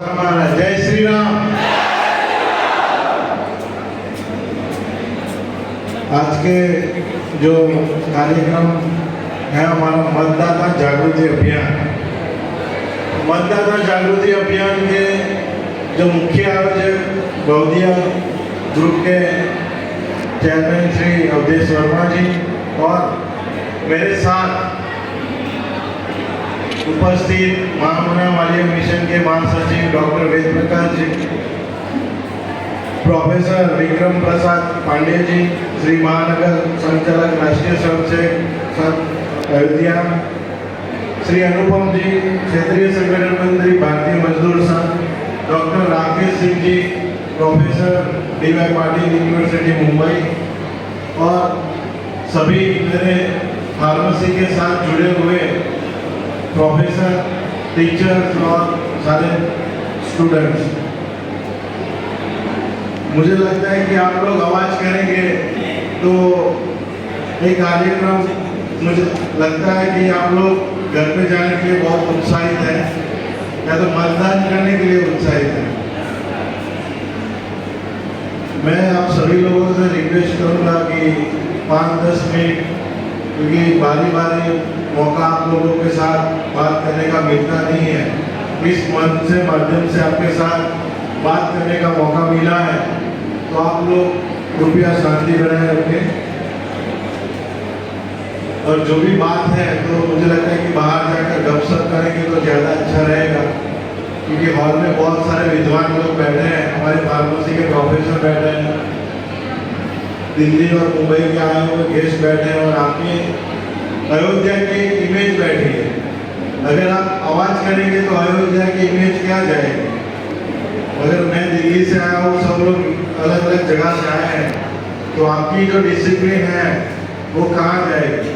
जय श्री राम। आज के जो कार्यक्रम है हमारा मतदाता जागृति अभियान। मतदाता जागृति अभियान के जो मुख्य आयोजक बौद्धिया ग्रुप के चेयरमैन श्री अवधेश वर्मा जी और मेरे साथ उपस्थित महामना वालिया मिशन के महासचिव डॉक्टर वेद प्रकाश जी, प्रोफेसर विक्रम प्रसाद पांडे जी, श्री महानगर संचालक राष्ट्रीय स्वयंसेवक अयोध्या, श्री अनुपम जी, क्षेत्रीय संगठन मंत्री Bharatiya Mazdoor Sangh, doctor Rakesh Singh ji, professor D Y. Patil University Mumbai, और सभी मेरे फार्मेसी के साथ जुड़े हुए प्रोफेसर, टीचर्स और सारे स्टूडेंट्स। मुझे लगता है कि आप लोग आवाज करेंगे तो एक कार्यक्रम, मुझे लगता है कि आप लोग घर पे जाने के लिए बहुत उत्साहित हैं या तो मतदान करने के लिए उत्साहित हैं। मैं आप सभी लोगों से रिक्वेस्ट करूंगा कि 5-10 मिनट, क्योंकि बारी बारी मौका आप लोगों के साथ बात करने का मिलता नहीं है, इस मंच से माध्यम से आपके साथ बात करने का मौका मिला है, तो आप लोग कृपया शांति बनाए रखें। और जो भी बात है तो मुझे लगता है कि बाहर जाकर गपशप करेंगे तो ज़्यादा अच्छा रहेगा, क्योंकि हॉल में बहुत सारे विद्वान लोग बैठे हैं, हमारे फार्मेसी के प्रोफेसर बैठे हैं, दिल्ली और मुंबई के आए हुए गेस्ट बैठे हैं, और आपके अयोध्या की इमेज बैठी है। अगर आप आवाज करेंगे तो अयोध्या की इमेज क्या जाएगी? अगर मैं दिल्ली से आया हूँ, सब लोग अलग अलग जगह से आए हैं, तो आपकी जो डिसिप्लिन है वो कहाँ जाएगी?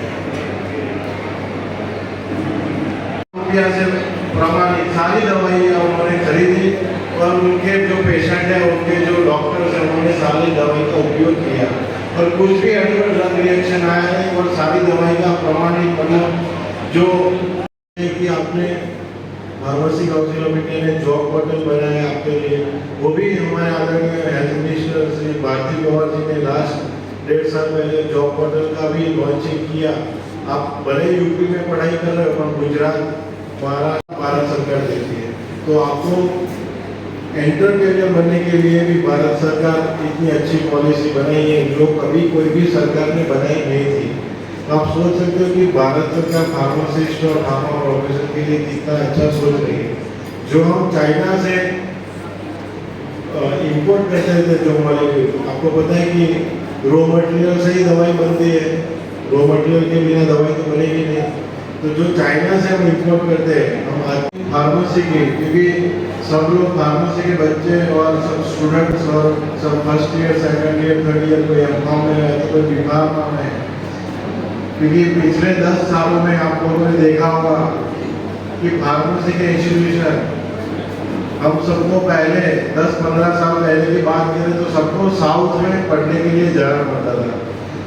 रुपया से प्रमाणित सारी दवाइयाँ उन्होंने खरीदी, और उनके जो पेशेंट है, उनके जो डॉक्टर्स हैं, उन्होंने सारी दवाई का उपयोग किया, और कुछ भी एडवर्स ड्रग रिएक्शन आया है और सारी दवाई का प्रमाणित, मतलब जो कि आपने फार्मेसी काउंसिल ऑफ इंडिया ने जॉब पोर्टल बनाया आपके लिए, वो भी हमारे आदरणीय हेल्थ मिनिस्टर श्री भारती पवार जी ने लास्ट 1.5 साल पहले जॉब पोर्टल का भी लॉन्चिंग किया। आप भले यूपी में पढ़ाई कर रहे हो, पर गुजरात भारत सरकार देती है, तो आपको एंटरप्रेन्योर बनने के लिए भी भारत सरकार इतनी अच्छी पॉलिसी बनाई है जो कभी कोई भी सरकार ने बनाई नहीं थी। तो आप सोच सकते हो कि भारत सरकार फार्मासिस्ट और फार्मा प्रोफेशन के लिए कितना अच्छा सोच रही है। जो हम चाइना से इंपोर्ट करते थे, जो मॉलिक्यूल, आपको पता है कि रॉ मटेरियल से ही दवाई बनती है, रॉ मटेरियल के बिना दवाई तो बनेगी नहीं। तो जो चाइना से हम इंपोर्ट करते हैं, हम आज फार्मेसी की, क्योंकि सब लोग फार्मेसी के बच्चे और सब स्टूडेंट्स और सब first year, second year, third year, कोई एमकॉम में है तो कोई बीकॉम में है, क्योंकि पिछले 10 सालों में आप लोगों ने देखा होगा कि फार्मेसी के इंस्टीट्यूशन, हम सबको पहले 10-15 साल पहले की बात करें तो सबको साउथ में पढ़ने के लिए जाना पड़ता था,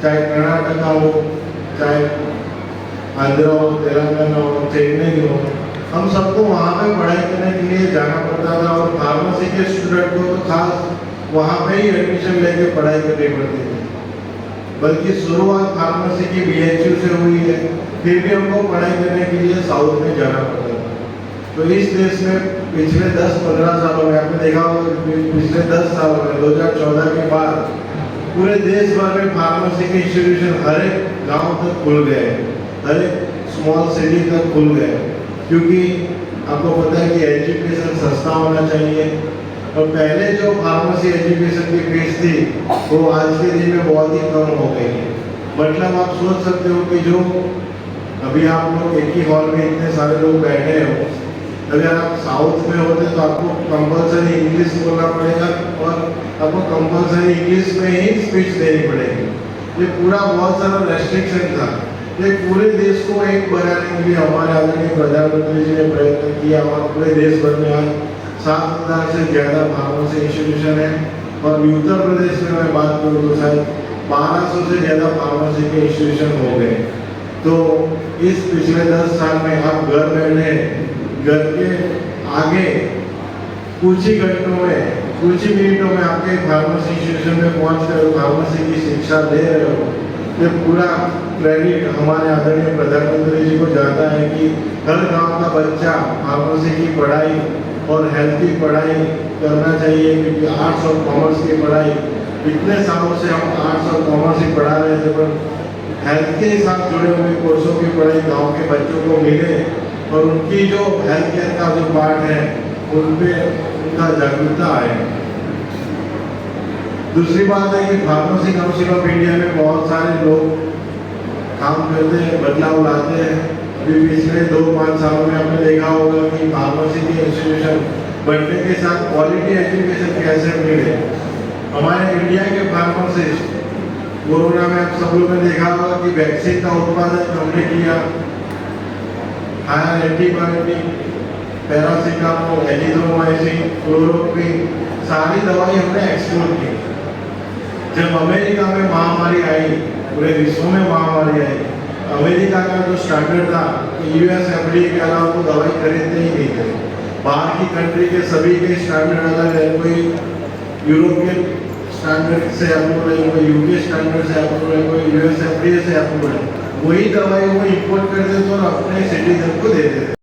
चाहे कर्नाटका हो, चाहे आंध्र हो, तेलंगाना हो, चेन्नई हो, हम सबको वहाँ पे पढ़ाई करने के लिए जाना पड़ता था, और फार्मेसी के स्टूडेंट को तो खास वहाँ पे ही एडमिशन लेके पढ़ाई करनी पड़ती थी। बल्कि शुरुआत फार्मेसी की BHU से हुई है, फिर भी हमको पढ़ाई करने के लिए साउथ में जाना पड़ता था। तो इस देश में पिछले 10-15 सालों में आपने देखा होगा, पिछले 10 सालों में 2014 के बाद पूरे देश भर में फार्मेसी के इंस्टीट्यूशन हर एक गाँव तक खुल गए, हर एक स्मॉल सिटी तक खुल गए, क्योंकि आपको पता है कि एजुकेशन सस्ता होना चाहिए। और पहले जो फार्मेसी एजुकेशन की फीस थी वो आज के दिन में बहुत ही कम हो गई है। मतलब आप सोच सकते हो कि जो अभी आप लोग एक ही हॉल में इतने सारे लोग बैठे हो, अगर आप साउथ में होते तो आपको कंपलसरी इंग्लिश बोलना पड़ेगा, और आपको कंपलसरी इंग्लिश में ही स्पीच देनी पड़ेगी। ये पूरा बहुत सारा रेस्ट्रिक्शन था। ये पूरे देश को एक बनाने के लिए हमारे आदरणीय प्रधानमंत्री जी ने प्रयत्न किया, और पूरे देश भर में आज 7,000 से ज़्यादा फार्मेसी इंस्टीट्यूशन है, और उत्तर प्रदेश में मैं बात करूँ तो शायद 1200 से ज़्यादा फार्मेसी के इंस्टीट्यूशन हो गए। तो इस पिछले 10 साल में आप घर बैठे, घर के आगे कुछ ही घंटों में, कुछ ही मिनटों में आपके फार्मेसी इंस्टीट्यूशन में पहुंच कर फार्मेसी की शिक्षा ले रहे हो, ये पूरा क्रेडिट हमारे आदरणीय प्रधानमंत्री जी को जाता है कि हर गांव का बच्चा फार्मेसी की पढ़ाई और हेल्थ की पढ़ाई करना चाहिए, क्योंकि आर्ट्स और कॉमर्स की पढ़ाई इतने सालों से हम आर्ट्स और कॉमर्स ही पढ़ा रहे थे, पर हेल्थ के साथ जुड़े हुए कोर्सों की पढ़ाई गांव के बच्चों को मिले और उनकी जो हेल्थ केयर का जो पार्ट है उन पे उनका जागरूकता आए। दूसरी बात है कि फार्मेसी काउंसिल ऑफ इंडिया में बहुत सारे लोग काम करते हैं, बदलाव लाते हैं। अभी पिछले 2-5 सालों में आपने देखा होगा कि फार्मेसी के इंस्टीट्यूशन बढ़ने के साथ क्वालिटी एजुकेशन कैसे मिले। हमारे इंडिया के फार्मासिस्ट, कोरोना में आप सब लोगों ने देखा होगा कि वैक्सीन का उत्पादन हमने किया, higher antibiotic, paracetamol, azithromycin, chloroquine, सारी दवाई हमने एक्सपोर्ट की। जब अमेरिका में महामारी आई, पूरे विश्व में महामारी आई, अमेरिका का जो स्टैंडर्ड था कि यूएस एफडीए के अलावा वो दवाई खरीदते ही नहीं थे। बाहर की कंट्री के सभी के स्टैंडर्ड अलग है, कोई यूरोपियन स्टैंडर्ड से अप्रूव है, कोई यूके स्टैंडर्ड से अप्रूव है, कोई यूएस एफडीए से अप्रूव है। वही दवाई वो इंपोर्ट करते थे और अपने सिटीजन को देते थे।